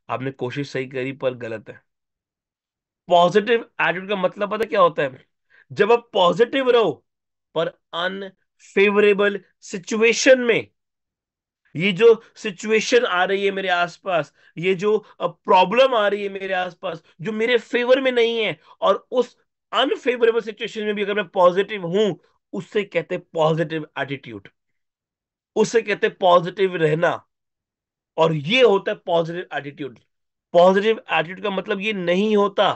आपने कोशिश सही करी पर गलत है। पॉजिटिव एटीट्यूड का मतलब पता है क्या होता है? जब आप पॉजिटिव रहो पर अनफेवरेबल सिचुएशन में, ये जो सिचुएशन आ रही है मेरे आसपास, ये जो प्रॉब्लम आ रही है मेरे आसपास जो मेरे फेवर में नहीं है, और उस अनफेवरेबल सिचुएशन में भी अगर मैं पॉजिटिव हूं, उससे कहते हैं पॉजिटिव एटीट्यूड, उससे कहते हैं पॉजिटिव रहना। और ये होता है पॉजिटिव एटीट्यूड। पॉजिटिव एटीट्यूड का मतलब ये नहीं होता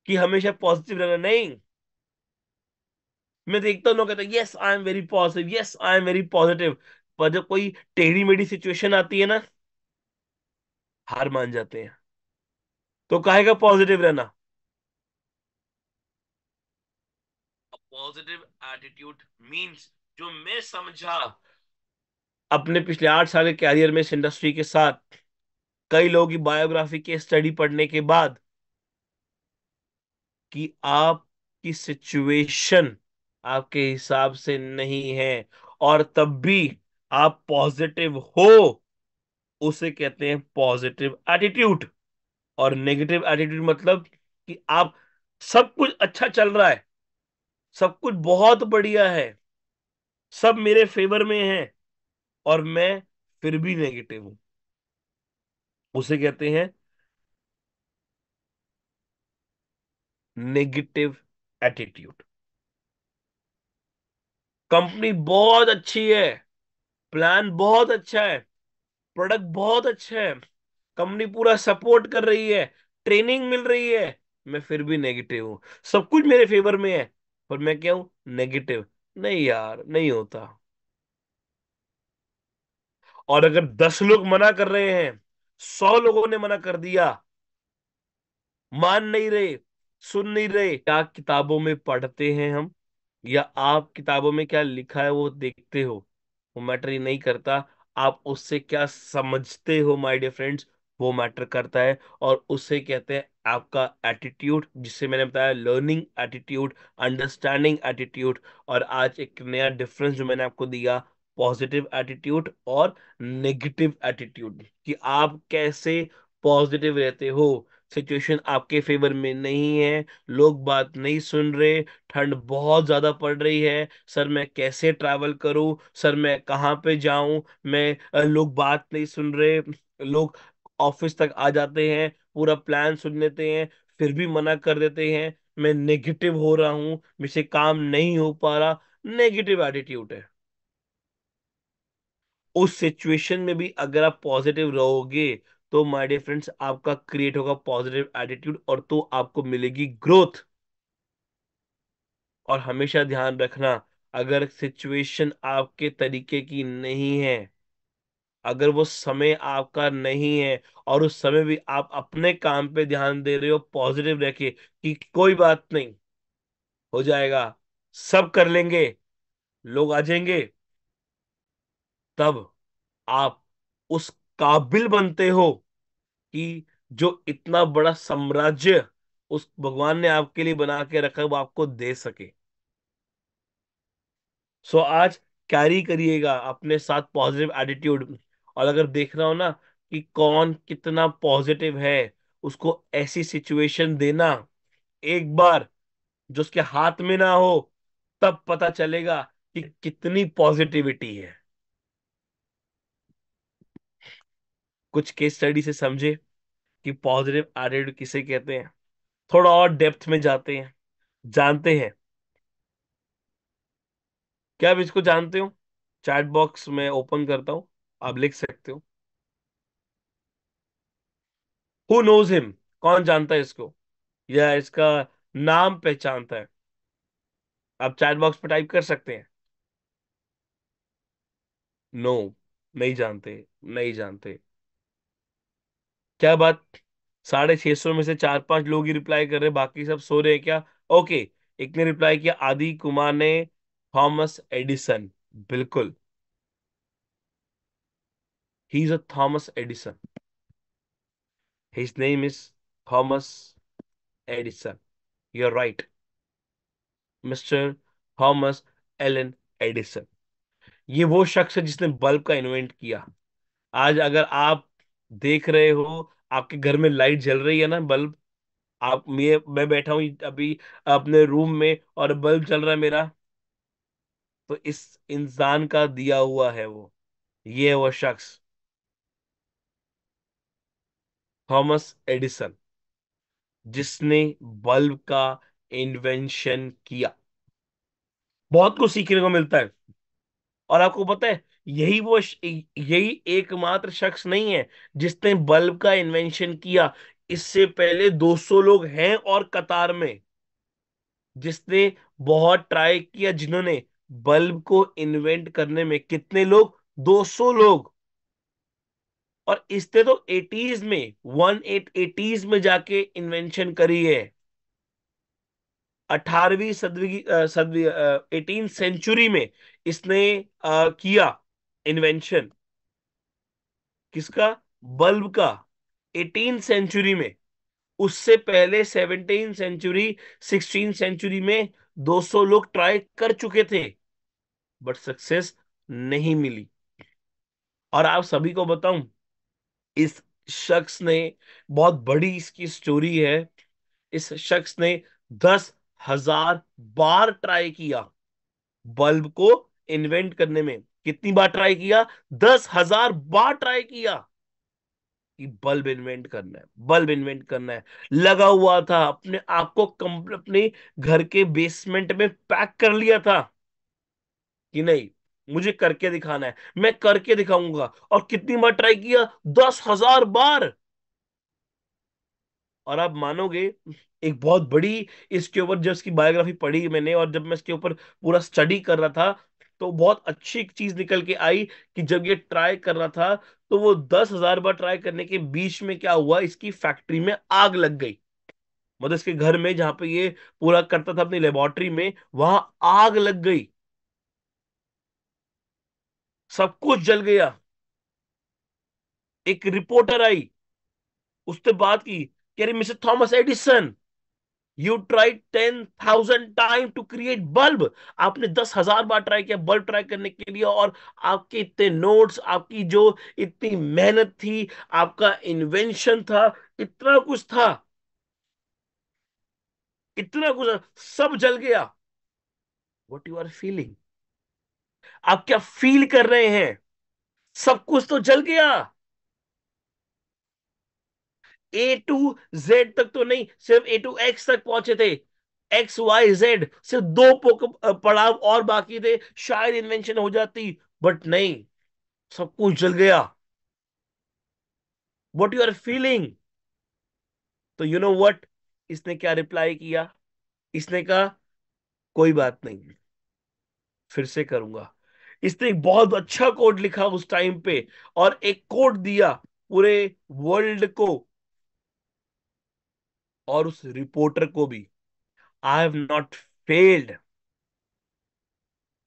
कि हमेशा पॉजिटिव रहना, नहीं। मैं देखता हूँ लोग कहते हैं yes I am very positive, yes I am very positive, पर जब कोई टेढ़ी मेढ़ी सिचुएशन आती है ना, हार मान जाते हैं। तो काहे का पॉजिटिव रहना? पॉजिटिव एटीट्यूड मींस, जो मैं समझा अपने पिछले 8 साल के कैरियर में इस इंडस्ट्री के साथ, कई लोगों की बायोग्राफी के स्टडी पढ़ने के बाद, कि आपकी सिचुएशन आपके हिसाब से नहीं है और तब भी आप पॉजिटिव हो, उसे कहते हैं पॉजिटिव एटीट्यूड। और नेगेटिव एटीट्यूड मतलब कि आप, सब कुछ अच्छा चल रहा है, सब कुछ बहुत बढ़िया है, सब मेरे फेवर में है, और मैं फिर भी नेगेटिव हूं, उसे कहते हैं नेगेटिव एटीट्यूड। कंपनी बहुत अच्छी है, प्लान बहुत अच्छा है, प्रोडक्ट बहुत अच्छा है, कंपनी पूरा सपोर्ट कर रही है, ट्रेनिंग मिल रही है, मैं फिर भी नेगेटिव हूं। सब कुछ मेरे फेवर में है, पर मैं क्या हूं? नेगेटिव। नहीं यार, नहीं होता। और अगर 10 लोग मना कर रहे हैं, 100 लोगों ने मना कर दिया, मान नहीं रहे, सुन नहीं रहे, क्या किताबों में पढ़ते हैं हम, या आप किताबों में क्या लिखा है वो देखते हो, वो मैटर ही नहीं करता। आप उससे क्या समझते हो माय डियर फ्रेंड्स, वो मैटर करता है। और उससे कहते हैं आपका एटीट्यूड, जिससे मैंने बताया लर्निंग एटीट्यूड, अंडरस्टैंडिंग एटीट्यूड। और आज एक नया डिफरेंस जो मैंने आपको दिया, पॉजिटिव एटीट्यूड और नेगेटिव एटीट्यूड, कि आप कैसे पॉजिटिव रहते हो। सिचुएशन आपके फेवर में नहीं है, लोग बात नहीं सुन रहे, ठंड बहुत ज्यादा पड़ रही है, सर मैं कैसे ट्रैवल करूं, सर मैं कहाँ पे जाऊं, मैं लोग बात नहीं सुन रहे, लोग ऑफिस तक आ जाते हैं, पूरा प्लान सुन लेते हैं, फिर भी मना कर देते हैं, मैं नेगेटिव हो रहा हूं, मुझसे काम नहीं हो पा रहा। नेगेटिव एटीट्यूड है। उस सिचुएशन में भी अगर आप पॉजिटिव रहोगे, तो माय डियर फ्रेंड्स आपका क्रिएट होगा पॉजिटिव एटीट्यूड, और तो आपको मिलेगी ग्रोथ। और हमेशा ध्यान रखना, अगर सिचुएशन आपके तरीके की नहीं है, अगर वो समय आपका नहीं है, और उस समय भी आप अपने काम पे ध्यान दे रहे हो पॉजिटिव रह के, कि कोई बात नहीं, हो जाएगा, सब कर लेंगे, लोग आ जाएंगे, तब आप उस काबिल बनते हो कि जो इतना बड़ा साम्राज्य उस भगवान ने आपके लिए बना के रखा है, वो आपको दे सके। सो आज कैरी करिएगा अपने साथ पॉजिटिव एटीट्यूड। और अगर देख रहा हो ना कि कौन कितना पॉजिटिव है, उसको ऐसी सिचुएशन देना एक बार जो उसके हाथ में ना हो, तब पता चलेगा कि कितनी पॉजिटिविटी है। कुछ केस स्टडी से समझे कि पॉजिटिव एटीट्यूड किसे कहते हैं, थोड़ा और डेप्थ में जाते हैं, जानते हैं। क्या आप इसको जानते हो? चैट बॉक्स में ओपन करता हूं, आप लिख सकते हो। Who knows him? कौन जानता है इसको, या इसका नाम पहचानता है? आप चैट बॉक्स पे टाइप कर सकते हैं। नो, नहीं जानते, नहीं जानते। क्या बात, 650 में से 4-5 लोग ही रिप्लाई कर रहे, बाकी सब सो रहे हैं क्या? ओके। एक ने रिप्लाई किया, आदि कुमार ने, थॉमस एडिसन। बिल्कुल, he is a Thomas Edison, his name is Thomas Edison. You are right, mister Thomas Alan Edison. ये वो शख्स है जिसने बल्ब का इन्वेंट किया। आज अगर आप देख रहे हो, आपके घर में लाइट जल रही है ना, बल्ब। मैं बैठा हूं अभी अपने रूम में और बल्ब चल रहा है मेरा। तो इस इंसान का दिया हुआ है वो, ये है वो शख्स, थॉमस एडिसन, जिसने बल्ब का इन्वेंशन किया। बहुत कुछ सीखने को मिलता है। और आपको पता है, यही एकमात्र शख्स नहीं है जिसने बल्ब का इन्वेंशन किया। इससे पहले 200 लोग हैं और कतार में, जिसने बहुत ट्राई किया, जिन्होंने बल्ब को इन्वेंट करने में, कितने लोग, 200 लोग। और इसने तो एटीज में, 1880s में जाके इन्वेंशन करी है। 18वीं सदवी सदवी 18th सेंचुरी में इसने किया इन्वेंशन। किसका? बल्ब का। 18th सेंचुरी में। उससे पहले 17th सेंचुरी, 16th सेंचुरी में 200 लोग ट्राई कर चुके थे, बट सक्सेस नहीं मिली। और आप सभी को बताऊं, इस शख्स ने, बहुत बड़ी इसकी स्टोरी है, इस शख्स ने 10,000 बार ट्राई किया बल्ब को इन्वेंट करने में। कितनी बार ट्राई किया? 10,000 बार ट्राई किया कि बल्ब इन्वेंट करना है, बल्ब इन्वेंट करना है। लगा हुआ था, अपने आप को अपने घर के बेसमेंट में पैक कर लिया था कि नहीं, मुझे करके दिखाना है, मैं करके दिखाऊंगा। और कितनी बार ट्राई किया? 10,000 बार। और आप मानोगे, एक बहुत बड़ी, इसके ऊपर जब इसकी बायोग्राफी पढ़ी मैंने और जब मैं इसके ऊपर पूरा स्टडी कर रहा था, तो बहुत अच्छी एक चीज निकल के आई कि जब ये ट्राई कर रहा था, तो वो 10,000 बार ट्राई करने के बीच में क्या हुआ, इसकी फैक्ट्री में आग लग गई। मतलब इसके घर में जहां पे ये पूरा करता था अपनी लेबोरेटरी में, वहां आग लग गई, सब कुछ जल गया। एक रिपोर्टर आई, उसने बात की कि अरे mister Thomas Edison, you try 10,000 time to create bulb. आपने 10,000 बार ट्राई किया बल्ब ट्राई करने के लिए, और आपके इतने नोट्स, आपकी जो इतनी मेहनत थी, आपका इन्वेंशन था, इतना कुछ था, इतना कुछ सब जल गया। What you are feeling? आप क्या फील कर रहे हैं? सब कुछ तो जल गया। A to Z तक तो नहीं, सिर्फ A to X तक पहुंचे थे। XYZ, सिर्फ दो पड़ाव और बाकी थे, शायद इन्वेंशन हो जाती, बट नहीं, सब कुछ जल गया। What you are feeling? तो यू नो व्हाट, इसने क्या रिप्लाई किया? इसने कहा, कोई बात नहीं, फिर से करूंगा। इसने एक बहुत अच्छा कोड लिखा उस टाइम पे, और एक कोड दिया पूरे वर्ल्ड को, और उस रिपोर्टर को भी। आई हैव नॉट फेल्ड,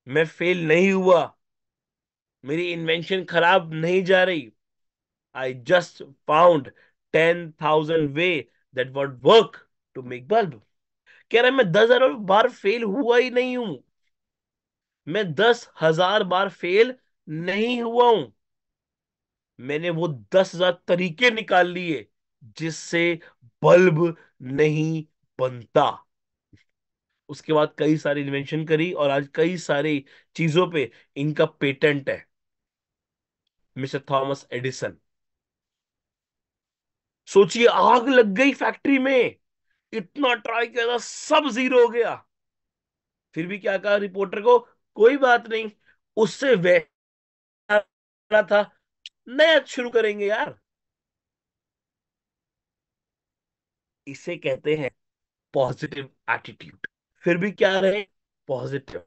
मैं फेल नहीं हुआ, मेरी इन्वेंशन खराब नहीं जा रही। I just found 10,000 way that would work to make bulb. कह रहा है, मैं 10,000 बार फेल हुआ ही नहीं हूं, मैं 10,000 बार फेल नहीं हुआ हूं। मैंने वो 10,000 तरीके निकाल लिए जिससे बल्ब नहीं बनता। उसके बाद कई सारी इन्वेंशन करी, और आज कई सारी चीजों पे इनका पेटेंट है। मिस्टर थॉमस एडिसन, सोचिए, आग लग गई फैक्ट्री में, इतना ट्राई किया था, सब जीरो हो गया। फिर भी क्या कहा रिपोर्टर को? कोई बात नहीं, उससे वह था, नया शुरू करेंगे यार। इसे कहते हैं पॉजिटिव एटीट्यूड। फिर भी क्या रहे, पॉजिटिव।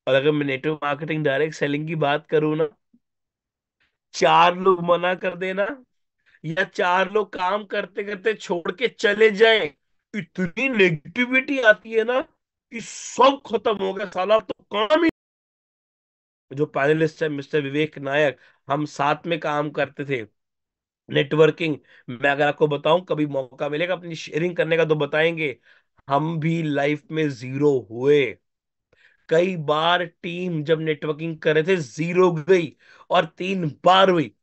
और अगर मैं नेटवर्क मार्केटिंग डायरेक्ट सेलिंग की बात करूं ना, चार लोग मना कर देना, या चार लोग काम करते करते छोड़ के चले जाएं, इतनी नेगेटिविटी आती है ना कि सब खत्म हो गया, साला तो काम ही। जो पैनलिस्ट है मिस्टर विवेक नायक, हम साथ में काम करते थे, नेटवर्किंग। मैं अगर आपको बताऊं, कभी मौका मिलेगा अपनी शेयरिंग करने का तो बताएंगे। हम भी लाइफ में जीरो हुए, कई बार टीम जब नेटवर्किंग कर रहे थे जीरो गई, और 3 बार हुई।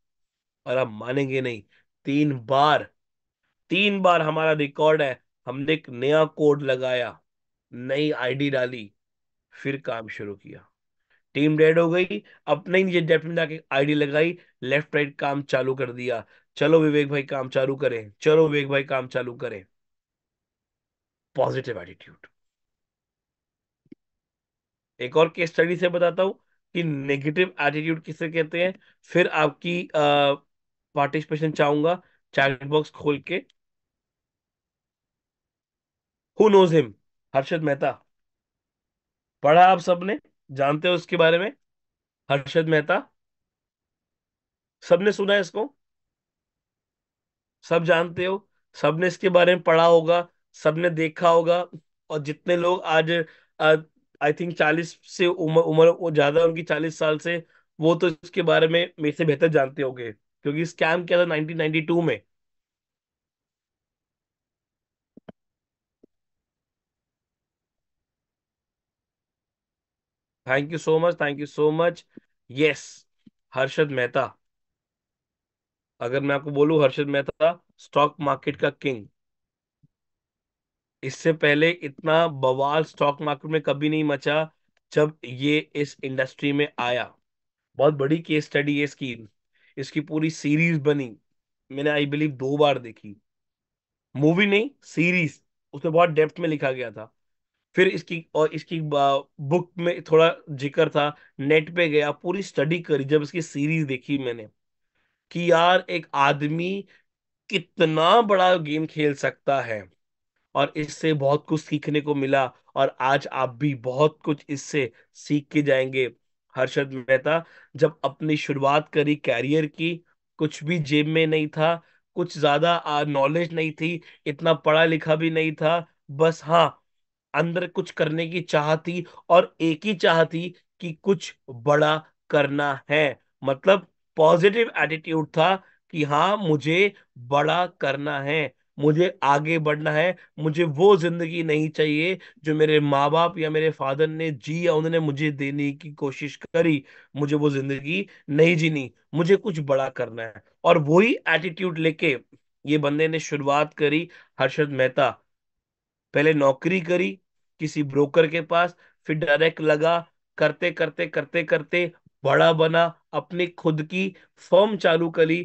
और आप मानेंगे नहीं, 3 बार, 3 बार हमारा रिकॉर्ड है। हमने एक नया कोड लगाया, नई आईडी डाली, फिर काम शुरू किया। टीम डेड हो गई, अपने ही नीचे डेप्थ में जाके आईडी लगाई, लेफ्ट राइट काम चालू कर दिया। चलो विवेक भाई काम चालू करें, चलो विवेक भाई काम चालू करें। Positive attitude. एक और केस स्टडी से बताता हूं कि नेगेटिव एटीट्यूड किसे कहते हैं। फिर आपकी पार्टिसिपेशन चाहूंगा, चैट बॉक्स खोल के। Who knows him? Harshad Mehta. पढ़ा आप सबने? जानते हो उसके बारे में? हर्षद मेहता, सबने सुना है इसको? सब जानते हो? सबने इसके बारे में पढ़ा होगा, सबने देखा होगा। और जितने लोग आज, आई थिंक 40 से उम्र उम्र वो ज्यादा, उनकी 40 साल से, वो तो इसके बारे में मेरे से बेहतर जानते होंगे, क्योंकि स्कैम किया था 1992 में। Thank you so much, thank you so much. Yes, Harshad Mehta. अगर मैं आपको बोलूं, हर्षद मेहता स्टॉक मार्केट का किंग। इससे पहले इतना बवाल स्टॉक मार्केट में कभी नहीं मचा जब ये इस इंडस्ट्री में आया। बहुत बड़ी केस स्टडी है इसकी। इसकी पूरी सीरीज बनी, मैंने आई बिलीव 2 बार देखी। मूवी नहीं, सीरीज। उसमें बहुत डेप्थ में लिखा गया था। फिर इसकी, और इसकी बुक में थोड़ा जिक्र था। नेट पे गया, पूरी स्टडी करी जब इसकी सीरीज देखी मैंने, कि यार एक आदमी कितना बड़ा गेम खेल सकता है। और इससे बहुत कुछ सीखने को मिला। और आज आप भी बहुत कुछ इससे सीख के जाएंगे। हर्षद मेहता जब अपनी शुरुआत करी कैरियर की, कुछ भी जेब में नहीं था, कुछ ज्यादा नॉलेज नहीं थी, इतना पढ़ा लिखा भी नहीं था। बस हाँ, अंदर कुछ करने की चाह थी, और एक ही चाह थी कि कुछ बड़ा करना है। मतलब पॉजिटिव एटीट्यूड था कि हाँ, मुझे बड़ा करना है, मुझे आगे बढ़ना है। मुझे वो जिंदगी नहीं चाहिए जो मेरे माँ बाप या मेरे फादर ने जी या उन्होंने मुझे देने की कोशिश करी। मुझे वो जिंदगी नहीं जीनी, मुझे कुछ बड़ा करना है। और वही एटीट्यूड लेके ये बंदे ने शुरुआत करी। हर्षद मेहता पहले नौकरी करी किसी ब्रोकर के पास, फिर डायरेक्ट लगा, करते करते करते करते बड़ा बना। अपनी खुद की फर्म चालू करी,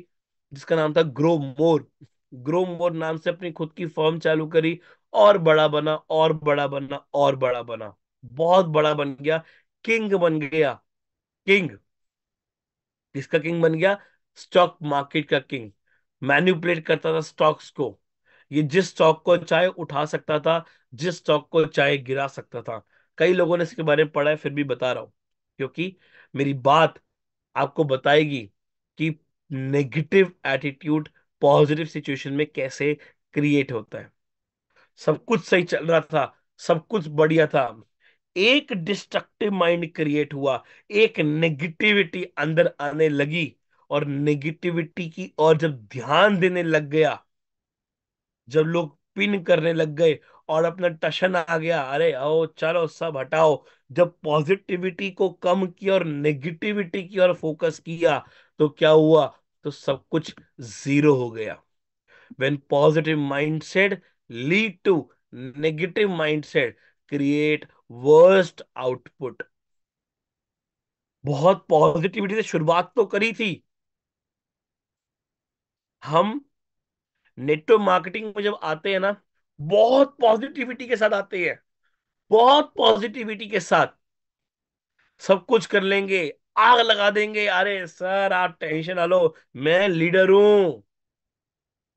जिसका नाम था ग्रो मोर। ग्रो मोर नाम से अपनी खुद की फर्म चालू करी, और बड़ा बना, और बड़ा बना, और बड़ा बना। बहुत बड़ा बन गया, किंग बन गया। किंग। किसका किंग बन गया? स्टॉक मार्केट का किंग। मैन्युपुलेट करता था स्टॉक्स को। ये जिस स्टॉक को चाहे उठा सकता था, जिस स्टॉक को चाहे गिरा सकता था। कई लोगों ने इसके बारे में पढ़ा है, फिर भी बता रहा हूं, क्योंकि मेरी बात आपको बताएगी कि नेगेटिव एटीट्यूड पॉजिटिव सिचुएशन में कैसे क्रिएट होता है। सब कुछ सही चल रहा था, सब कुछ बढ़िया था, एक डिस्ट्रक्टिव माइंड क्रिएट हुआ, एक नेगेटिविटी अंदर आने लगी। और नेगेटिविटी की और जब ध्यान देने लग गया, जब लोग पिन करने लग गए और अपना टशन आ गया, अरे आओ चलो सब हटाओ। जब पॉजिटिविटी को कम किया और नेगेटिविटी की ओर फोकस किया, तो क्या हुआ? तो सब कुछ जीरो हो गया। When positive mindset lead to negative mindset, create worst output। बहुत पॉजिटिविटी से शुरुआत तो करी थी हम। नेटवर्क मार्केटिंग में जब आते हैं ना, बहुत पॉजिटिविटी के साथ आते हैं, बहुत पॉजिटिविटी के साथ। सब कुछ कर लेंगे, आग लगा देंगे, अरे सर आप टेंशन ना लो, मैं लीडर हूं,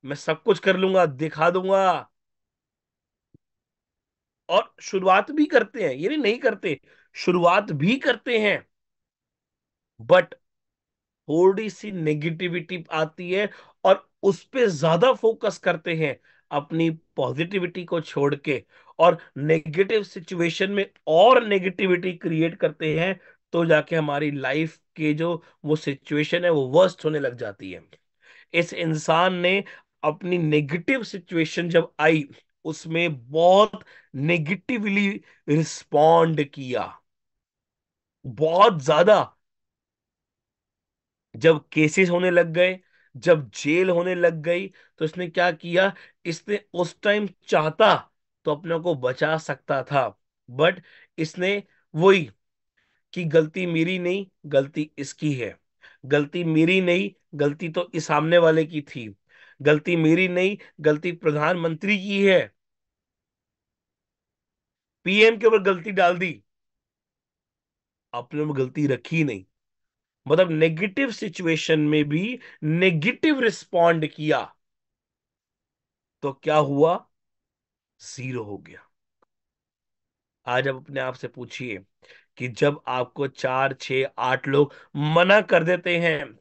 मैं सब कुछ कर लूंगा, दिखा दूंगा। और शुरुआत भी करते हैं, ये नहीं करते, शुरुआत भी करते हैं। बट थोड़ी सी नेगेटिविटी आती है, और उस पे ज्यादा फोकस करते हैं अपनी पॉजिटिविटी को छोड़ के। और नेगेटिव सिचुएशन में और नेगेटिविटी क्रिएट करते हैं, तो जाके हमारी लाइफ के जो वो सिचुएशन है वो वर्स्ट होने लग जाती है। इस इंसान ने अपनी नेगेटिव सिचुएशन जब आई, उसमें बहुत नेगेटिवली रिस्पॉन्ड किया, बहुत ज्यादा। जब केसेस होने लग गए, जब जेल होने लग गई तो इसने क्या किया, इसने उस टाइम चाहता तो अपने को बचा सकता था, बट इसने वही कि गलती मेरी नहीं, गलती इसकी है। गलती मेरी नहीं, गलती तो इस सामने वाले की थी। गलती मेरी नहीं, गलती प्रधानमंत्री की है। पीएम के ऊपर गलती डाल दी, अपने में गलती रखी नहीं। मतलब नेगेटिव सिचुएशन में भी नेगेटिव रिस्पॉन्ड किया तो क्या हुआ, जीरो हो गया। आज आप अपने आप से पूछिए कि जब आपको 4 6 8 लोग मना कर देते हैं,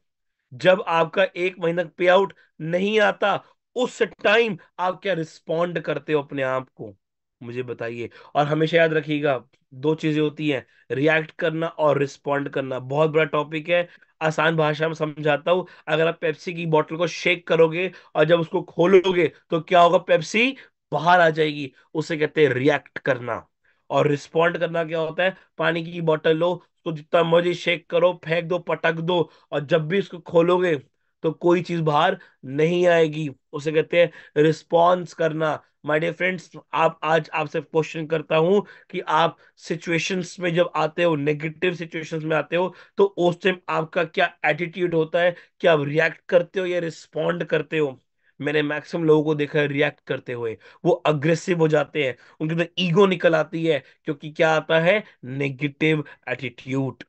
जब आपका 1 महीना पे आउट नहीं आता, उस टाइम आप क्या रिस्पॉन्ड करते हो अपने आप को, मुझे बताइए। और हमेशा याद रखिएगा, दो चीजें होती हैं, रिएक्ट करना और रिस्पॉन्ड करना। बहुत बड़ा टॉपिक है, आसान भाषा में समझाता हूं। अगर आप पेप्सी की बोतल को शेक करोगे और जब उसको खोलोगे तो क्या होगा, पेप्सी बाहर आ जाएगी, उसे कहते हैं रिएक्ट करना। और रिस्पॉन्ड करना क्या होता है, पानी की बोतल लो, उसको जितना मर्जी शेक करो, फेंक दो, पटक दो, और जब भी इसको खोलोगे तो कोई चीज बाहर नहीं आएगी, उसे कहते हैं रिस्पॉन्स करना। माय डियर फ्रेंड्स, आप आज आपसे क्वेश्चन करता हूं कि आप सिचुएशंस में जब आते हो, नेगेटिव सिचुएशंस में आते हो, तो उस टाइम आपका क्या एटीट्यूड होता है, क्या आप रिएक्ट करते हो या रिस्पॉन्ड करते हो। मैंने मैक्सिमम लोगों को देखा है रिएक्ट करते हुए, वो अग्रेसिव हो जाते हैं, उनके अंदर ईगो निकल आती है, क्योंकि क्या आता है, नेगेटिव एटीट्यूड।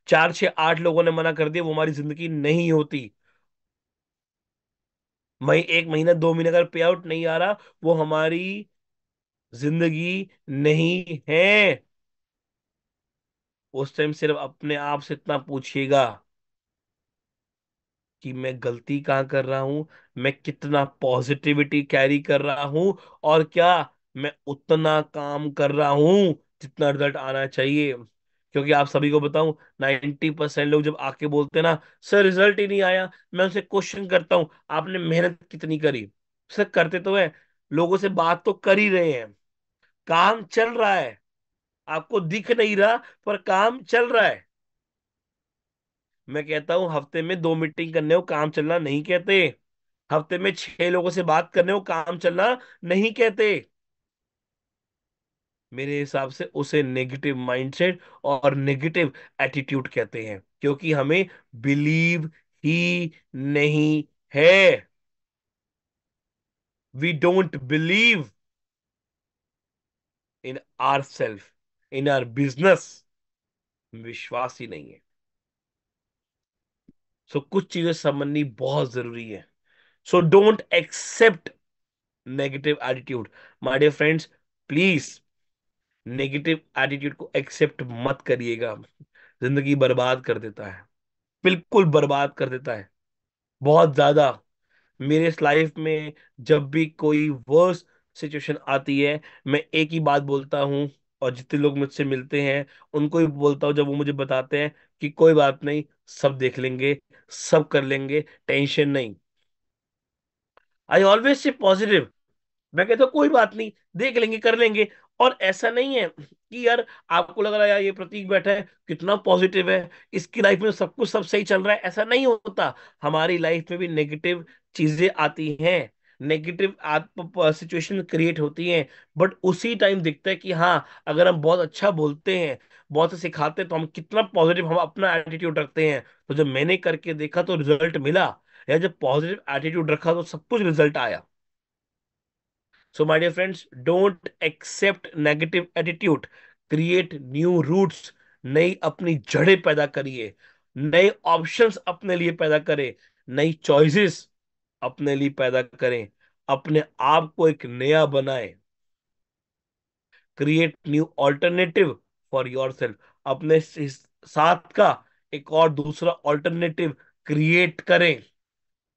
4 6 8 लोगों ने मना कर दिया, वो हमारी जिंदगी नहीं होती। मैं 1 महीना 2 महीने का पे आउट नहीं आ रहा, वो हमारी जिंदगी नहीं है। उस टाइम सिर्फ अपने आप से इतना पूछिएगा कि मैं गलती कहाँ कर रहा हूं, मैं कितना पॉजिटिविटी कैरी कर रहा हूं, और क्या मैं उतना काम कर रहा हूं जितना रिजल्ट आना चाहिए। क्योंकि आप सभी को बताऊं, 90% लोग जब आके बोलते हैं ना, सर रिजल्ट ही नहीं आया, मैं उनसे क्वेश्चन करता हूं, आपने मेहनत कितनी करी। सर करते तो है, लोगों से बात तो कर ही रहे हैं, काम चल रहा है, आपको दिख नहीं रहा पर काम चल रहा है। मैं कहता हूं हफ्ते में 2 मीटिंग करने को काम चलना नहीं कहते, हफ्ते में 6 लोगों से बात करने को काम चलना नहीं कहते। मेरे हिसाब से उसे नेगेटिव माइंडसेट और नेगेटिव एटीट्यूड कहते हैं, क्योंकि हमें बिलीव ही नहीं है। We don't believe in our self, in our business, विश्वास ही नहीं है। सो कुछ चीजें समझनी बहुत जरूरी है। So don't accept negative attitude, my dear friends, please negative attitude को एक्सेप्ट मत करिएगा। जिंदगी बर्बाद कर देता है, बिल्कुल बर्बाद कर देता है, बहुत ज्यादा। मेरे इस लाइफ में जब भी कोई वर्स सिचुएशन आती है, मैं एक ही बात बोलता हूँ, और जितने लोग मुझसे मिलते हैं उनको भी बोलता हूँ, जब वो मुझे बताते हैं कि कोई बात नहीं, सब देख लेंगे, सब कर लेंगे, टेंशन नहीं। I always say positive. मैं कहता हूँ कोई बात नहीं, देख लेंगे, कर लेंगे। और ऐसा नहीं है कि यार आपको लग रहा है यार ये प्रतीक बैठा है कितना पॉजिटिव है, इसकी लाइफ में सब कुछ सब सही चल रहा है, ऐसा नहीं होता। हमारी लाइफ में भी नेगेटिव चीजें आती हैं, नेगेटिव सिचुएशन क्रिएट होती हैं, बट उसी टाइम दिखता है कि हाँ, अगर हम बहुत अच्छा बोलते हैं, बहुत से सिखाते हैं, तो हम कितना पॉजिटिव हम अपना एटीट्यूड रखते हैं। तो जब मैंने करके देखा तो रिजल्ट मिला, या जब पॉजिटिव एटीट्यूड रखा तो सब कुछ रिजल्ट आया। So, my dear friends, don't accept negative attitude. Create new roots. नई अपनी जड़ें पैदा करिए, नए ऑप्शंस अपने लिए पैदा करें, नई चॉइसेस अपने लिए पैदा करें, अपने आप को एक नया बनाएं। Create new alternative for your self. अपने साथ का एक और दूसरा ऑल्टरनेटिव क्रिएट करें।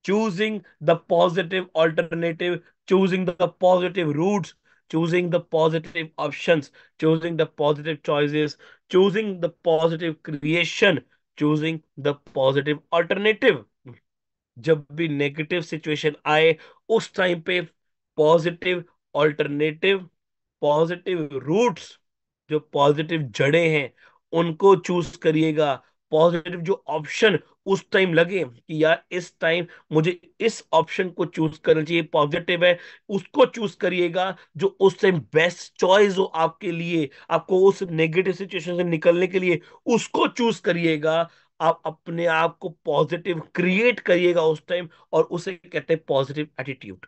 choosing the positive alternative, choosing the positive routes, choosing the positive options, choosing the positive choices, choosing the positive creation, choosing the positive alternative। जब भी negative situation आए, उस टाइम पे पॉजिटिव ऑल्टरनेटिव, पॉजिटिव रूट्स, जो positive जड़ें हैं, उनको choose करिएगा। पॉजिटिव जो ऑप्शन उस टाइम लगे कि यार इस टाइम मुझे इस ऑप्शन को चूज करना चाहिए, पॉजिटिव है, उसको चूज करिएगा जो उस टाइम बेस्ट चॉइस हो आपके लिए, आपको उस नेगेटिव सिचुएशन से निकलने के लिए उसको चूज करिएगा। आप अपने आप को पॉजिटिव क्रिएट करिएगा उस टाइम, और उसे कहते हैं पॉजिटिव एटीट्यूड।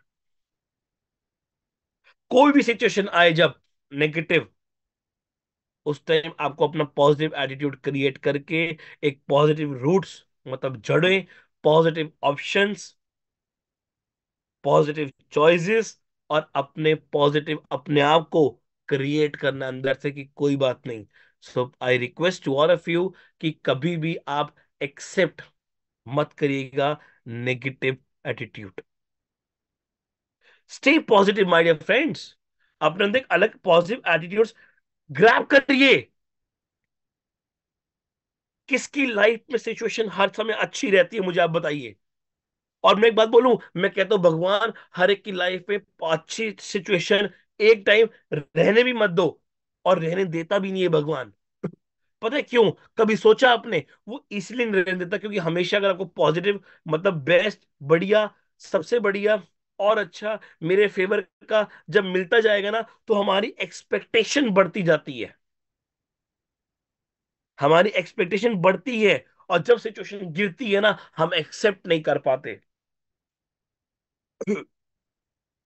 कोई भी सिचुएशन आए जब नेगेटिव, उस टाइम आपको अपना पॉजिटिव एटीट्यूड क्रिएट करके एक पॉजिटिव रूट्स, मतलब जड़ें, पॉजिटिव ऑप्शंस, पॉजिटिव चॉइसेस, और अपने पॉजिटिव अपने आप को क्रिएट करना अंदर से कि कोई बात नहीं। So I request to all of you कि कभी भी आप एक्सेप्ट मत करिएगा negative attitude. Stay positive my dear friends. अपने अंदर एक अलग पॉजिटिव एटीट्यूड्स ग्रैब करिए। किसकी लाइफ में सिचुएशन हर समय अच्छी रहती है, मुझे आप बताइए। और मैं एक बात बोलूं, मैं कहता हूं भगवान हर एक की लाइफ में अच्छी सिचुएशन एक टाइम रहने भी मत दो, और रहने देता भी नहीं है भगवान। पता है क्यों? कभी सोचा आपने? वो इसलिए नहीं रहने देता क्योंकि हमेशा अगर आपको पॉजिटिव, मतलब बेस्ट, बढ़िया, सबसे बढ़िया और अच्छा, मेरे फेवर का जब मिलता जाएगा ना, तो हमारी एक्सपेक्टेशन बढ़ती जाती है, हमारी एक्सपेक्टेशन बढ़ती है। और जब सिचुएशन गिरती है ना, हम एक्सेप्ट नहीं कर पाते।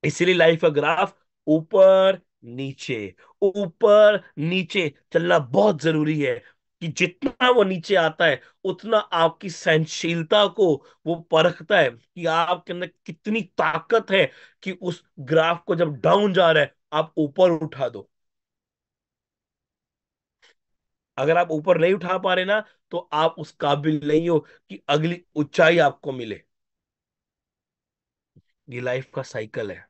इसीलिए लाइफ का ग्राफ ऊपर नीचे, ऊपर नीचे चलना बहुत जरूरी है, कि जितना वो नीचे आता है उतना आपकी सहनशीलता को वो परखता है कि आपके अंदर कितनी ताकत है कि उस ग्राफ को जब डाउन जा रहा है आप ऊपर उठा दो। अगर आप ऊपर नहीं उठा पा रहे ना, तो आप उस काबिल नहीं हो कि अगली ऊंचाई आपको मिले। ये लाइफ का साइकिल है।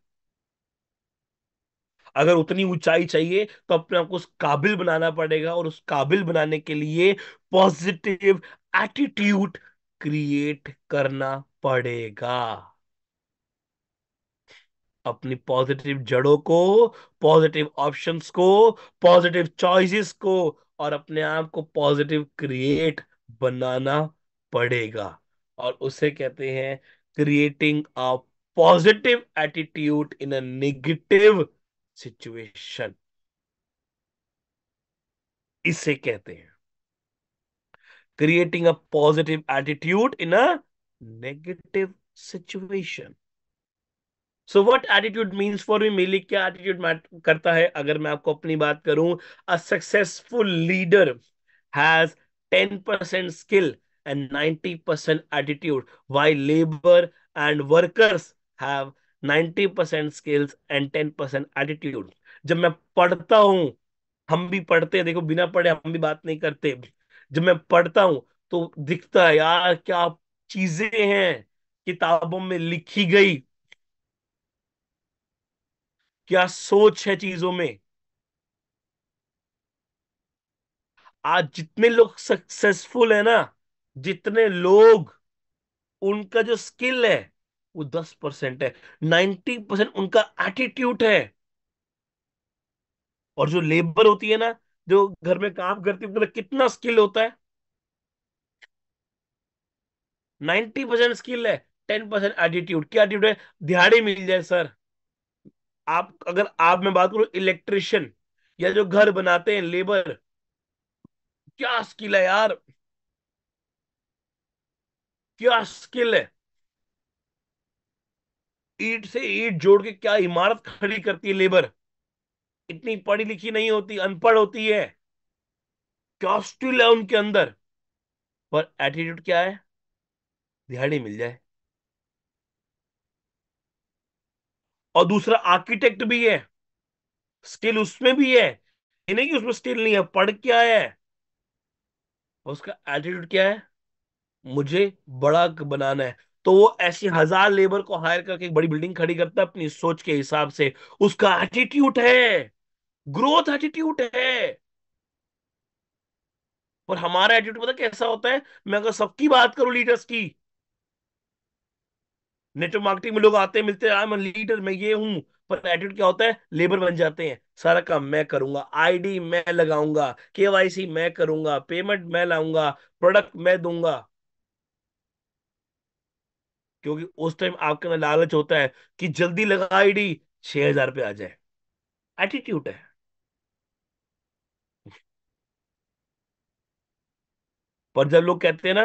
अगर उतनी ऊंचाई चाहिए तो अपने आप को उस काबिल बनाना पड़ेगा, और उस काबिल बनाने के लिए पॉजिटिव एटीट्यूड क्रिएट करना पड़ेगा। अपनी पॉजिटिव जड़ों को, पॉजिटिव ऑप्शंस को, पॉजिटिव चॉइसेस को, और अपने आप को पॉजिटिव क्रिएट बनाना पड़ेगा। और उसे कहते हैं creating a positive attitude in a negative situation. इसे कहते हैं creating a positive attitude in a negative situation. So what attitude means for me, मेरे लिए क्या एटीट्यूड मैटर करता है? अगर मैं आपको अपनी बात करूं, a successful leader has 10% skill and 90% attitude, while labor and workers have 90% skills and 10% attitude। जब मैं पढ़ता हूं, हम भी पढ़ते हैं, देखो बिना पढ़े हम भी बात नहीं करते। जब मैं पढ़ता हूं तो दिखता है यार क्या चीजें हैं किताबों में लिखी गई, क्या सोच है चीजों में। आज जितने लोग सक्सेसफुल है ना, जितने लोग, उनका जो स्किल है वो 10% है, 90% उनका एटीट्यूड है। और जो लेबर होती है ना, जो घर में काम करती है, उनका कितना स्किल होता है? 90% स्किल है, 10% एटीट्यूड। क्या एटीट्यूड है? दिहाड़ी मिल जाए सर। आप, अगर आप, मैं बात करूं इलेक्ट्रिशियन या जो घर बनाते हैं लेबर, क्या स्किल है यार, क्या स्किल है। ईंट से ईंट जोड़ के क्या इमारत खड़ी करती है लेबर। इतनी पढ़ी लिखी नहीं होती, अनपढ़ होती है। क्या स्किल है उनके अंदर। पर एटीट्यूड क्या है? दिहाड़ी मिल जाए। और दूसरा आर्किटेक्ट भी है, स्किल उसमें भी है, ये नहीं कि उसमें स्किल नहीं है, पढ़ क्या है। और उसका एटीट्यूड क्या है? मुझे बड़ा बनाना है। तो वो ऐसी 1000 लेबर को हायर करके एक बड़ी बिल्डिंग खड़ी करता है अपनी सोच के हिसाब से। उसका एटीट्यूड है, ग्रोथ एटीट्यूड है। और हमारा एटीट्यूड पता कैसा होता है? मैं अगर सबकी बात करूं लीडर्स की, नेटवर्क मार्केटिंग में लोग आते हैं, मिलते हैं, आई एम लीडर, मैं ये हूं, पर एटीट्यूड क्या होता है, लेबर बन जाते हैं, सारा काम मैं करूंगा, आईडी मैं लगाऊंगा, केवाईसी मैं करूंगा, पेमेंट मैं लाऊंगा, प्रोडक्ट मैं दूंगा। क्योंकि उस टाइम आपके अंदर लालच होता है कि जल्दी लगा आईडी, 6,000 पे आ जाए। एटीट्यूड है। पर जब लोग कहते हैं ना,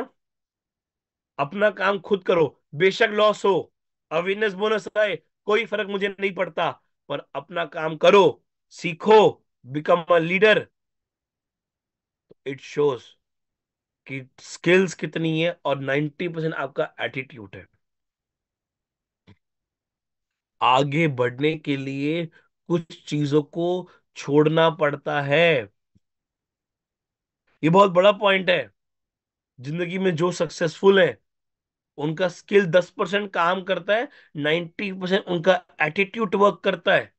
अपना काम खुद करो, बेशक लॉस हो, अवेयरनेस बोनस आए, कोई फर्क मुझे नहीं पड़ता, पर अपना काम करो, सीखो, become a leader, it shows कि स्किल्स कितनी है और 90% आपका एटीट्यूड है। आगे बढ़ने के लिए कुछ चीजों को छोड़ना पड़ता है। ये बहुत बड़ा पॉइंट है। जिंदगी में जो सक्सेसफुल है, उनका स्किल 10% काम करता है, 90% उनका एटीट्यूड वर्क करता है।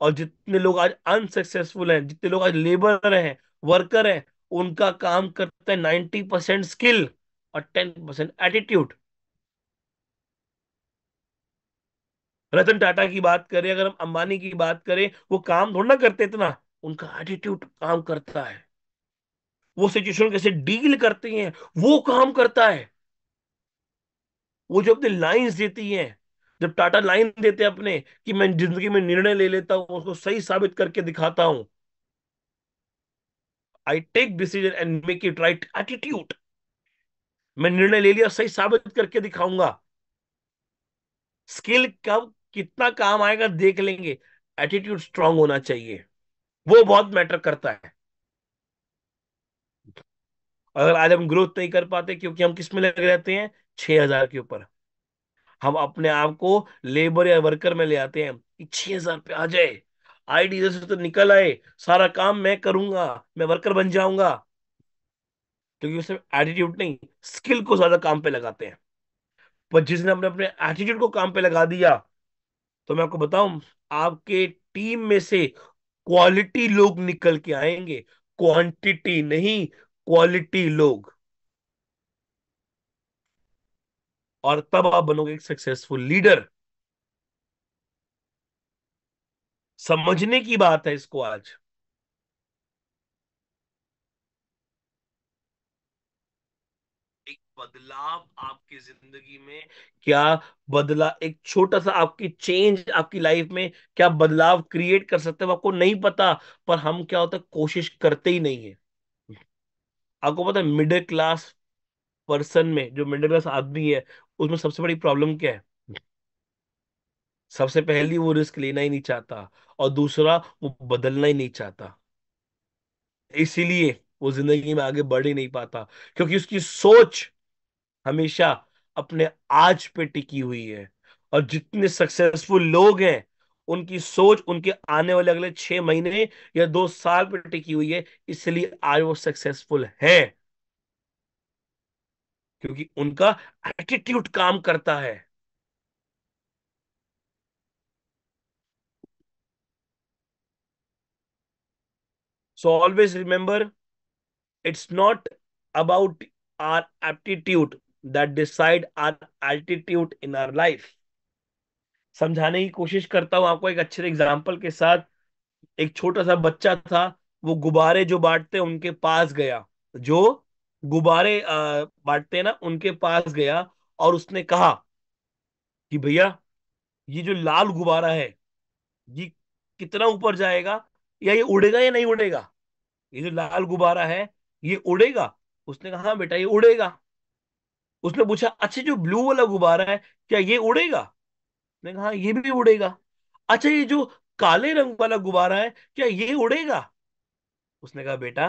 और जितने लोग आज अनसक्सेसफुल हैं, जितने लोग आज लेबर हैं, वर्कर हैं, उनका काम करता है 90% स्किल और 10% एटीट्यूड। रतन टाटा की बात करें, अगर हम अंबानी की बात करें, वो काम थोड़ा ना करते इतना, उनका एटीट्यूड काम करता है। वो सिचुएशन कैसे डील करते हैं, वो काम करता है। वो जो अपने लाइंस देती हैं, जब टाटा लाइन देते हैं अपने कि मैं जिंदगी में निर्णय ले लेता हूं, उसको सही साबित करके दिखाता हूं, I take decision and make it right attitude. मैं निर्णय ले लिया, सही साबित करके दिखाऊंगा। स्किल कब कितना काम आएगा देख लेंगे, एटीट्यूड स्ट्रांग होना चाहिए, वो बहुत मैटर करता है। अगर आज हम ग्रोथ नहीं कर पाते क्योंकि हम किस में लगे रहते हैं, 6,000 के ऊपर, हम अपने आप को लेबर या वर्कर में ले आते हैं कि 6,000 पे आ जाए, आईडी से तो निकल आए, सारा काम मैं करूंगा, मैं वर्कर बन जाऊंगा। क्योंकि उसमें एटीट्यूड नहीं, स्किल को ज्यादा काम पे लगाते हैं। पर जिसने हमने अपने एटीट्यूड को काम पे लगा दिया, तो मैं आपको बताऊं, आपके टीम में से क्वालिटी लोग निकल के आएंगे, क्वांटिटी नहीं, क्वालिटी लोग। और तब आप बनोगे एक सक्सेसफुल लीडर। समझने की बात है इसको आज। एक बदलाव आपकी जिंदगी में क्या बदला, एक छोटा सा आपकी चेंज आपकी लाइफ में क्या बदलाव क्रिएट कर सकते हैं, वो आपको नहीं पता। पर हम क्या होता है, कोशिश करते ही नहीं है। आपको पता है मिडिल क्लास पर्सन में, जो मिडिल क्लास आदमी है, उसमें सबसे बड़ी प्रॉब्लम क्या है? सबसे पहली, वो रिस्क लेना ही नहीं चाहता, और दूसरा, वो बदलना ही नहीं चाहता। इसीलिए वो जिंदगी में आगे बढ़ ही नहीं पाता, क्योंकि उसकी सोच हमेशा अपने आज पे टिकी हुई है। और जितने सक्सेसफुल लोग हैं, उनकी सोच उनके आने वाले अगले 6 महीने या 2 साल पे टिकी हुई है, इसलिए आज वो सक्सेसफुल है, क्योंकि उनका एटीट्यूड काम करता है। So always remember, it's not about our aptitude that decide our altitude in our life. समझाने की कोशिश करता हूं आपको एक अच्छे एग्जाम्पल के साथ। एक छोटा सा बच्चा था, वो गुब्बारे जो बांटते हैं उनके पास गया, जो गुब्बारे बांटते हैं ना, उनके पास गया, और उसने कहा कि भैया, ये जो लाल गुब्बारा है, ये कितना ऊपर जाएगा, या ये उड़ेगा या नहीं उड़ेगा? ये जो लाल गुब्बारा है, ये उड़ेगा? उसने कहा हाँ बेटा, ये उड़ेगा। उसने पूछा अच्छा, जो ब्लू वाला गुब्बारा है, क्या ये उड़ेगा? उसने कहा हाँ, ये भी उड़ेगा। अच्छा, ये जो काले रंग वाला गुब्बारा है, क्या ये उड़ेगा? उसने कहा बेटा,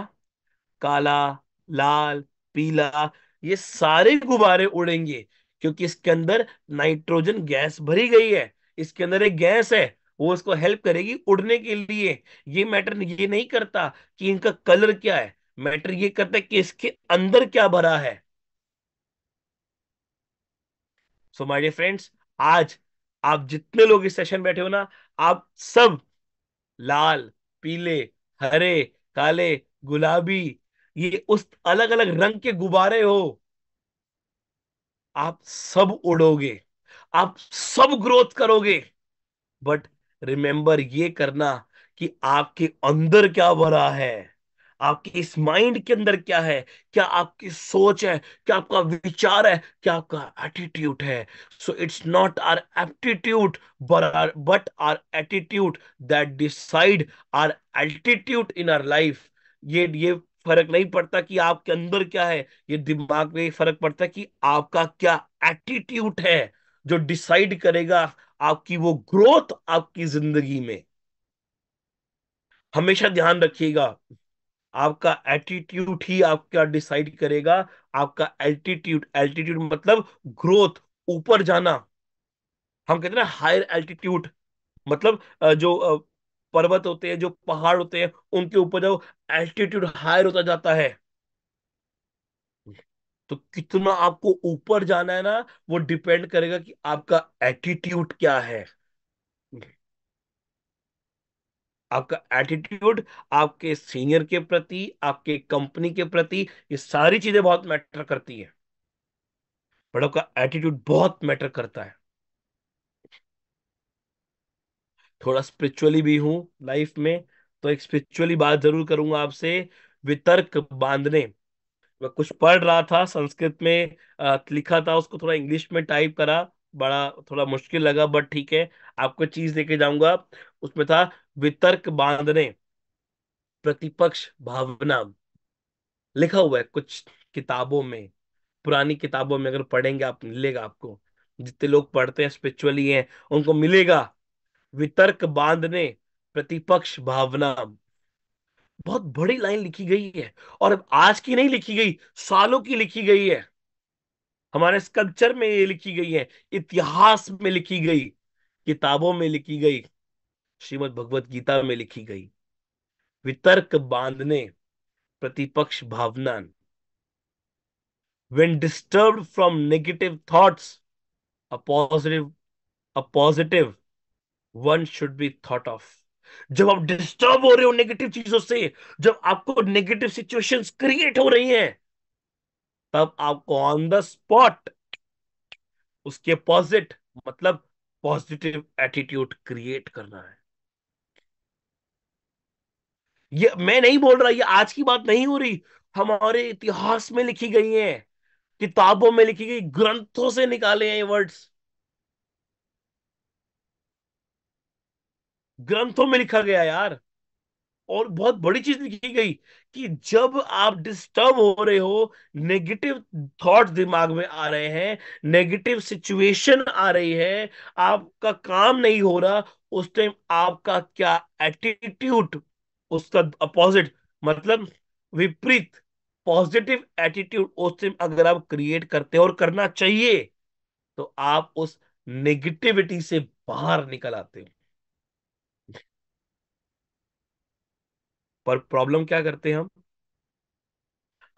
काला, लाल, पीला, ये सारे गुब्बारे उड़ेंगे, क्योंकि इसके अंदर नाइट्रोजन गैस भरी गई है। इसके अंदर एक गैस है, वो इसको हेल्प करेगी उड़ने के लिए। ये मैटर ये नहीं करता कि इनका कलर क्या है, मैटर ये करता है कि इसके अंदर क्या भरा है। सो माय डियर फ्रेंड्स, आज आप जितने लोग इस सेशन बैठे हो ना, आप सब लाल, पीले, हरे, काले, गुलाबी, ये उस अलग अलग रंग के गुब्बारे हो। आप सब उड़ोगे, आप सब ग्रोथ करोगे, बट रिमेंबर ये करना कि आपके अंदर क्या भरा है, आपके इस माइंड के अंदर क्या है, क्या आपकी सोच है, क्या आपका विचार है, क्या आपका एटीट्यूड है। So it's not our aptitude but our attitude that decide our altitude in our life. ये फर्क नहीं पड़ता कि आपके अंदर क्या है, ये दिमाग में फर्क पड़ता है कि आपका क्या एटीट्यूड है, जो डिसाइड करेगा आपकी वो ग्रोथ आपकी जिंदगी में। हमेशा ध्यान रखिएगा, आपका एटीट्यूड ही आपका डिसाइड करेगा आपका एल्टीट्यूड। एल्टीट्यूड मतलब ग्रोथ, ऊपर जाना। हम कहते हैं ना हायर एल्टीट्यूड, मतलब जो पर्वत होते हैं, जो पहाड़ होते हैं, उनके ऊपर जो एल्टीट्यूड हायर होता जाता है, तो कितना आपको ऊपर जाना है ना, वो डिपेंड करेगा कि आपका एटीट्यूड क्या है। आपका एटीट्यूड आपके सीनियर के प्रति, आपके कंपनी के प्रति, ये सारी चीजें बहुत मैटर करती है, बट आपका एटीट्यूड बहुत मैटर करता है। थोड़ा स्पिरिचुअली भी हूं लाइफ में, तो एक स्पिरिचुअली बात जरूर करूंगा आपसे। वितर्क बांधने, मैं कुछ पढ़ रहा था संस्कृत में, लिखा था, उसको थोड़ा इंग्लिश में टाइप करा, बड़ा थोड़ा मुश्किल लगा, बट ठीक है, आपको चीज लेके जाऊंगा। उसमें था वितर्क बांधने, प्रतिपक्ष भावना, लिखा हुआ है कुछ किताबों में, पुरानी किताबों में अगर पढ़ेंगे आप, मिलेगा आपको, जितने लोग पढ़ते हैं स्पिरिचुअली हैं उनको मिलेगा। वितर्क बांधने, प्रतिपक्ष भावना, बहुत बड़ी लाइन लिखी गई है, और अब आज की नहीं लिखी गई, सालों की लिखी गई है। हमारे स्कल्पचर में ये लिखी गई है, इतिहास में लिखी गई, किताबों में लिखी गई, श्रीमद् भगवत गीता में लिखी गई। वितर्क बांधने, प्रतिपक्ष भावना, when disturbed from negative thoughts, a positive a positive one should be thought of। जब आप डिस्टर्ब हो रहे हो नेगेटिव चीजों से, जब आपको नेगेटिव सिचुएशंस क्रिएट हो रही हैं, तब आपको ऑन द स्पॉट उसके पॉजिट मतलब पॉजिटिव एटीट्यूड क्रिएट करना है। ये मैं नहीं बोल रहा, ये आज की बात नहीं हो रही, हमारे इतिहास में लिखी गई है, किताबों में लिखी गई, ग्रंथों से निकाले हैं ये वर्ड्स, ग्रंथों में लिखा गया यार। और बहुत बड़ी चीज लिखी गई कि जब आप डिस्टर्ब हो रहे हो, नेगेटिव थॉट्स दिमाग में आ रहे हैं, नेगेटिव सिचुएशन आ रही है, आपका काम नहीं हो रहा, उस टाइम आपका क्या एटीट्यूड, उसका अपोजिट मतलब विपरीत पॉजिटिव एटीट्यूड उस टाइम अगर आप क्रिएट करते हो, और करना चाहिए, तो आप उस नेगेटिविटी से बाहर निकल आते हो। पर प्रॉब्लम क्या करते हैं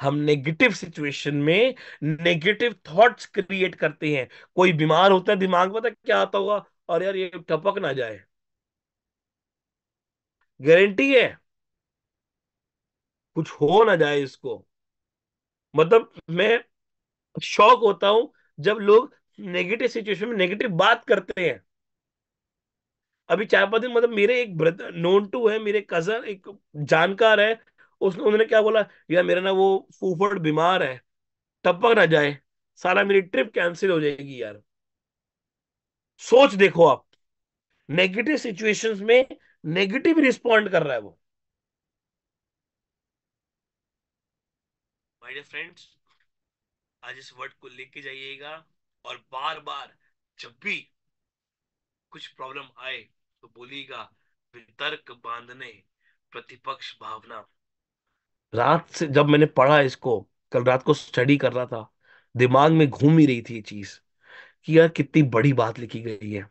हम नेगेटिव सिचुएशन में नेगेटिव थॉट्स क्रिएट करते हैं। कोई बीमार होता है, दिमाग में पता क्या आता होगा, और यार ये टपक ना जाए, गारंटी है कुछ हो ना जाए इसको। मतलब मैं शॉक होता हूं जब लोग नेगेटिव सिचुएशन में नेगेटिव बात करते हैं। अभी 4 5 दिन, मतलब मेरे एक ब्रदर नोन टू है, मेरे कजन एक जानकार है, उसने उन्होंने क्या बोला, यार मेरा ना वो फूफड़ बीमार है, टपक ना जाए, सारा मेरी ट्रिप कैंसिल हो जाएगी यार। सोच देखो आप, नेगेटिव सिचुएशंस में नेगेटिव रिस्पॉन्ड कर रहा है वो। माय डियर फ्रेंड्स, आज इस वर्ड को लेके जाइएगा, और बार बार जब भी कुछ प्रॉब्लम आए तो बोलिएगा वितर्क बांधने, प्रतिपक्ष भावना। रात से जब मैंने पढ़ा इसको, कल रात को स्टडी कर रहा था, दिमाग में घूम ही रही थी ये चीज, कि यार कितनी बड़ी बात लिखी गई है,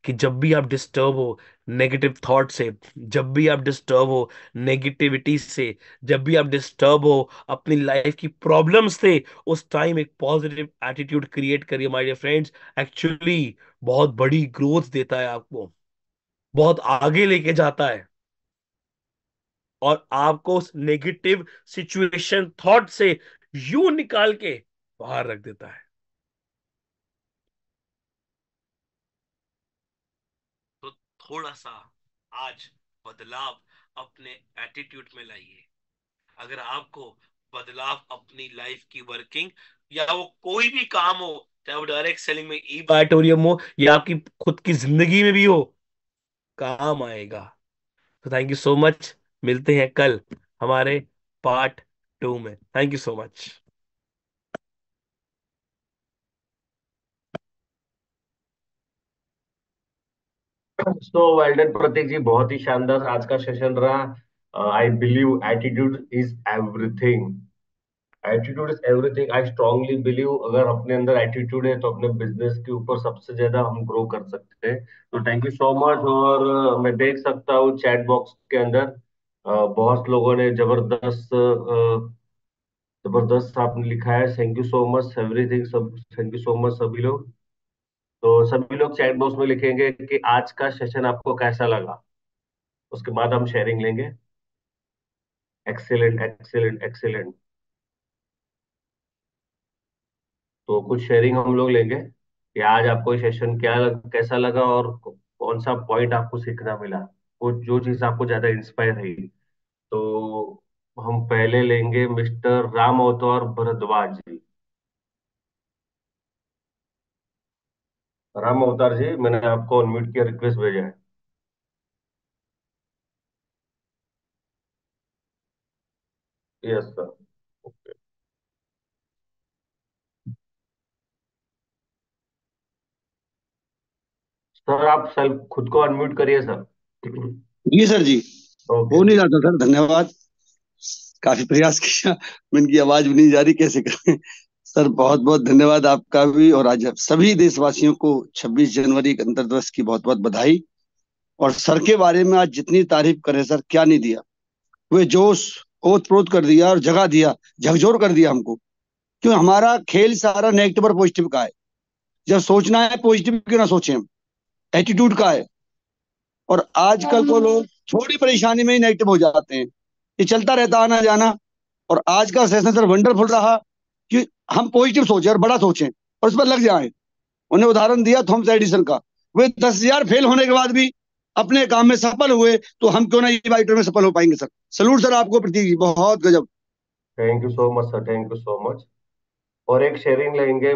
कि जब भी आप डिस्टर्ब हो नेगेटिव थॉट से, जब भी आप डिस्टर्ब हो नेगेटिविटी से, जब भी आप डिस्टर्ब हो अपनी लाइफ की प्रॉब्लम से, उस टाइम एक पॉजिटिव एटीट्यूड क्रिएट करिए माय डियर फ्रेंड्स। एक्चुअली बहुत बड़ी ग्रोथ देता है आपको, बहुत आगे लेके जाता है, और आपको उस नेगेटिव सिचुएशन थॉट से यूं निकाल के बाहर रख देता है। तो थोड़ा सा आज बदलाव अपने एटीट्यूड में लाइए। अगर आपको बदलाव अपनी लाइफ की वर्किंग या वो कोई भी काम हो, चाहे वो डायरेक्ट सेलिंग में ई बाइटोरियम हो या आपकी खुद की जिंदगी में भी हो, काम आएगा। तो थैंक यू सो मच। मिलते हैं कल हमारे पार्ट 2 में। Thank you so much. So well done Prateek ji, बहुत ही शानदार आज का सेशन रहा। I believe attitude is everything. Attitude is everything, I strongly believe अगर अपने अंदर एटीट्यूड है तो अपने बिजनेस के ऊपर सबसे ज्यादा हम ग्रो कर सकते हैं। तो थैंक यू सो मच। और मैं देख सकता हूँ चैट बॉक्स के अंदर बहुत लोगों ने जबरदस्त आपने लिखा है। Thank you so much everything, सब थैंक यू सो मच सभी लोग। तो सभी लोग चैट बॉक्स में लिखेंगे कि आज का सेशन आपको कैसा लगा। उसके बाद हम शेयरिंग लेंगे। Excellent excellent excellent. तो कुछ शेयरिंग हम लोग लेंगे कि आज आपको सेशन कैसा लगा और कौन सा पॉइंट आपको सीखना मिला, वो जो चीज आपको ज्यादा इंस्पायर रही। तो हम पहले लेंगे मिस्टर राम अवतार भरद्वाज जी। राम अवतार जी, मैंने आपको अनम्यूट किया, रिक्वेस्ट भेजा है। Yes sir. सर आप सेल्फ खुद को अनम्यूट करिए सर। जी सर जी। ओके हो नहीं सर। रहा था सर, धन्यवाद। काफी प्रयास किया, इनकी आवाज भी नहीं जा रही, कैसे करें। सर बहुत बहुत धन्यवाद आपका भी, और आज सभी देशवासियों को 26 जनवरी गणतंत्र दिवस की बहुत बहुत बधाई। और सर के बारे में आज जितनी तारीफ करे सर, क्या नहीं दिया। वे जोश ओत प्रोत कर दिया और जगा दिया, झकझोर कर दिया हमको। क्यों हमारा खेल सारा नेगेटिव और पॉजिटिव का है। जब सोचना है पॉजिटिव क्यों ना सोचें हम, एटीट्यूड का है। और आजकल तो लोग थोड़ी परेशानी में ही नेगेटिव हो जाते हैं। ये चलता रहता आना जाना। और आज का सेशन सर वंडरफुल रहा कि हम पॉजिटिव सोचें और बड़ा सोचें और उस पर लग जाएं। उन्हें उदाहरण दिया थॉमस एडिसन का। वे 10,000 फेल होने के बाद भी अपने काम में सफल हुए, तो हम क्यों ना ये बाइटर में सफल हो पाएंगे सर। सलूट सर आपको, प्रतीक जी बहुत गजब। Thank you so much sir, thank you so much. और एक शेयरिंग लेंगे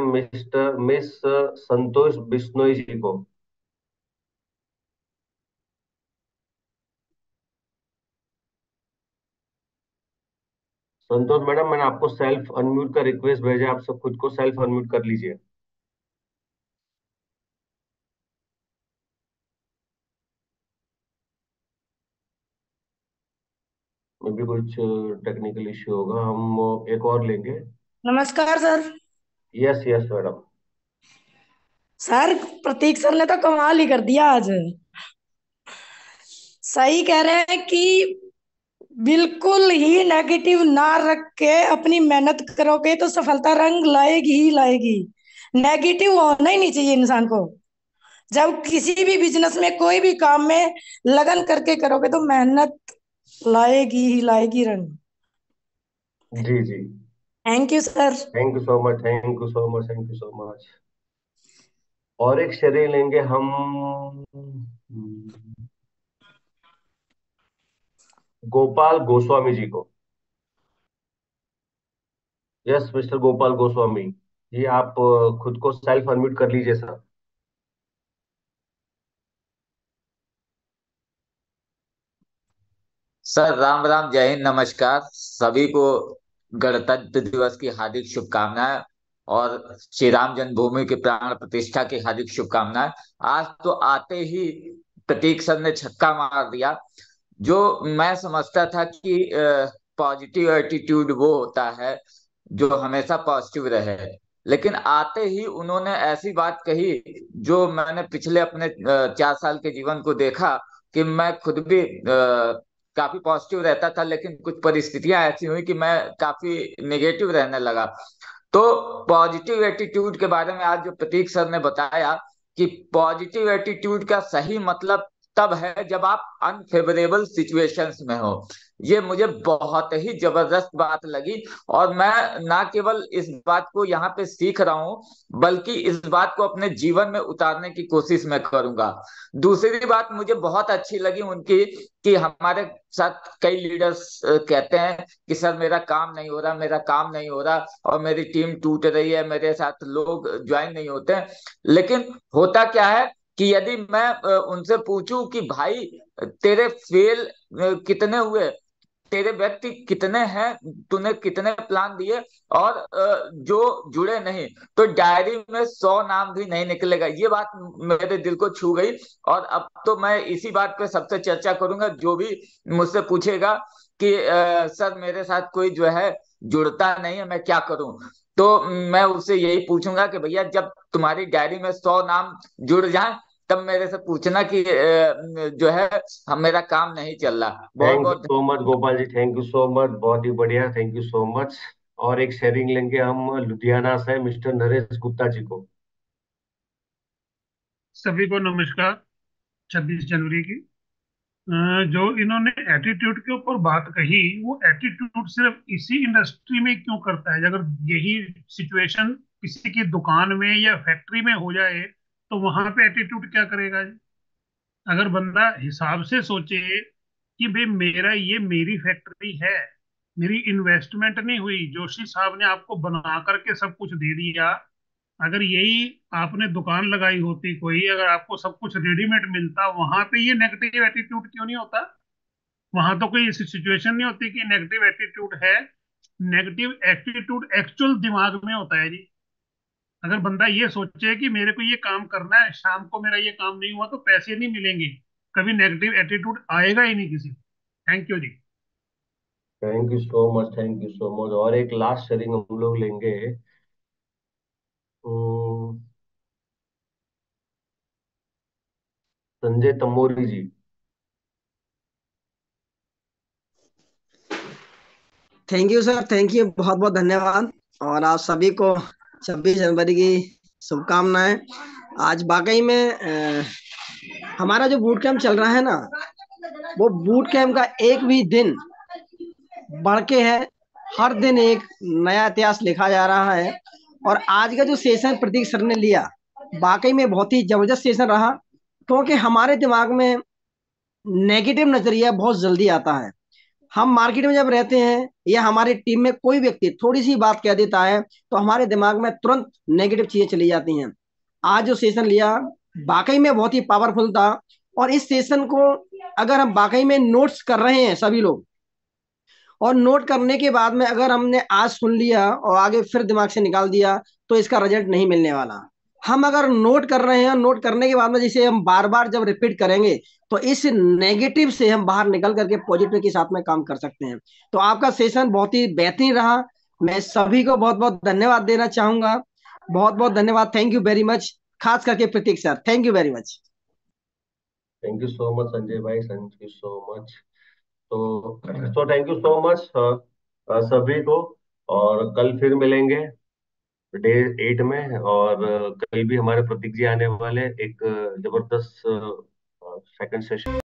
मिस संतोष बिश्नोई जी को। संतोष मैडम, मैंने आपको सेल्फ अनम्यूट का रिक्वेस्ट भेजा है, आप सब खुद को सेल्फ अनम्यूट कर लीजिए। मे भी कुछ टेक्निकल इश्यू होगा, हम एक और लेंगे। नमस्कार sir. Yes yes madam. Sir Prateek sir ने तो कमाल ही कर दिया आज। सही कह रहे हैं कि बिल्कुल ही नेगेटिव ना रख के अपनी मेहनत करोगे तो सफलता रंग लाएगी ही लाएगी। नेगेटिव होना ही नहीं चाहिए इंसान को। जब किसी भी बिजनेस में कोई भी काम में लगन करके करोगे तो मेहनत लाएगी ही लाएगी रंग। जी जी। Thank you sir. Thank you so much, thank you so much, thank you so much. और एक शेयरिंग लेंगे हम गोपाल गोस्वामी जी को। Yes mister Gopal Goswami. ये आप खुद को सेल्फ अनम्यूट कर लीजिए सर। सर राम राम, जय हिंद, नमस्कार सभी को। गणतंत्र दिवस की हार्दिक शुभकामनाएं और श्री राम जन्मभूमि के प्राण प्रतिष्ठा की हार्दिक शुभकामनाएं। आज तो आते ही प्रतीक सर ने छक्का मार दिया। जो मैं समझता था कि पॉजिटिव एटीट्यूड वो होता है जो हमेशा पॉजिटिव रहे, लेकिन आते ही उन्होंने ऐसी बात कही जो मैंने पिछले अपने 4 साल के जीवन को देखा कि मैं खुद भी काफी पॉजिटिव रहता था, लेकिन कुछ परिस्थितियां ऐसी हुई कि मैं काफी नेगेटिव रहने लगा। तो पॉजिटिव एटीट्यूड के बारे में आज जो प्रतीक सर ने बताया कि पॉजिटिव एटीट्यूड का सही मतलब तब है जब आप अनफेवरेबल सिचुएशंस में हो। ये मुझे बहुत ही जबरदस्त बात लगी। और मैं ना केवल इस बात को यहाँ पे सीख रहा हूँ, बल्कि इस बात को अपने जीवन में उतारने की कोशिश मैं करूंगा। दूसरी बात मुझे बहुत अच्छी लगी उनकी, कि हमारे साथ कई लीडर्स कहते हैं कि सर मेरा काम नहीं हो रहा, मेरा काम नहीं हो रहा, और मेरी टीम टूट रही है, मेरे साथ लोग ज्वाइन नहीं होते हैं। लेकिन होता क्या है कि यदि मैं उनसे पूछूं कि भाई तेरे फेल कितने हुए, तेरे व्यक्ति कितने हैं, तूने कितने प्लान दिए, और जो जुड़े नहीं, तो डायरी में 100 नाम भी नहीं निकलेगा। ये बात मेरे दिल को छू गई। और अब तो मैं इसी बात पे सबसे चर्चा करूंगा, जो भी मुझसे पूछेगा कि सर मेरे साथ कोई जो है जुड़ता नहीं है, मैं क्या करूं, तो मैं उससे यही पूछूंगा कि भैया जब तुम्हारी डायरी में 100 नाम जुड़ जाएं, तब मेरे से पूछना कि जो है हम मेरा काम नहीं चल रहा। बहुत थैंक यू बहुत so much Gopal ji, thank you so much, बहुत ही बढ़िया, थैंक यू सो मच। और एक शेयरिंग लेंगे हम लुधियाना से मिस्टर नरेश गुप्ता जी को। सभी को नमस्कार। 26 जनवरी की जो इन्होंने एटीट्यूड के ऊपर बात कही, वो एटीट्यूड सिर्फ इसी इंडस्ट्री में क्यों करता है? अगर यही सिचुएशन किसी की दुकान में या फैक्ट्री में हो जाए तो वहां पे एटीट्यूड क्या करेगा जी? अगर बंदा हिसाब से सोचे कि भाई मेरा ये मेरी फैक्ट्री है, मेरी इन्वेस्टमेंट नहीं हुई, जोशी साहब ने आपको बना करके सब कुछ दे दिया। अगर यही आपने दुकान लगाई होती कोई, अगर आपको सब कुछ रेडीमेड मिलता, वहां पे ये नेगेटिव एटीट्यूड क्यों नहीं होता? वहां तो कोई ऐसी सिचुएशन नहीं होती कि नेगेटिव एटीट्यूड है। नेगेटिव एटीट्यूड एक्चुअल दिमाग में होता है जी। अगर बंदा ये सोचे कि मेरे को ये काम करना है, शाम को मेरा ये काम नहीं हुआ तो पैसे नहीं मिलेंगे, कभी नेगेटिव एटीट्यूड आएगा ही नहीं किसी को। थैंक यू जी। Thank you so much, thank you so much. और एक लास्ट शेयरिंग हम लोग लेंगे। अम, Sanjay Tamori ji. Thank you sir, thank you, बहुत बहुत धन्यवाद। और आप सभी को 26 जनवरी की शुभकामनाएं। आज वाकई में हमारा जो बूट कैंप चल रहा है ना, वो बूट कैंप का एक भी दिन बढ़ के है। हर दिन एक नया इतिहास लिखा जा रहा है। और आज का जो सेशन प्रतीक सर ने लिया, वाकई में बहुत ही जबरदस्त सेशन रहा। क्योंकि हमारे दिमाग में नेगेटिव नजरिया बहुत जल्दी आता है। हम मार्केट में जब रहते हैं या हमारी टीम में कोई व्यक्ति थोड़ी सी बात कह देता है, तो हमारे दिमाग में तुरंत नेगेटिव चीजें चली जाती हैं। आज जो सेशन लिया, वाकई में बहुत ही पावरफुल था। और इस सेशन को अगर हम वाकई में नोट्स कर रहे हैं सभी लोग, और नोट करने के बाद में अगर हमने आज सुन लिया और आगे फिर दिमाग से निकाल दिया, तो इसका रिजल्ट नहीं मिलने वाला। हम अगर नोट कर रहे हैं, नोट करने के बाद में जिसे हम बार बार जब रिपीट करेंगे, तो इस नेगेटिव से हम बाहर निकल करके पॉजिटिव के साथ में काम कर सकते हैं। तो आपका सेशन बहुत ही बेहतरीन रहा। मैं सभी को बहुत बहुत धन्यवाद देना चाहूंगा। बहुत बहुत धन्यवाद, थैंक यू वेरी मच। खास करके Prateek sir, thank you very much. Thank you so much Sanjay भाई, थैंक यू सो मच। तो थैंक यू सो मच सभी को। और कल फिर मिलेंगे डे 8 में। और कल भी हमारे प्रतीक जी आने वाले एक जबरदस्त सेकंड सेशन।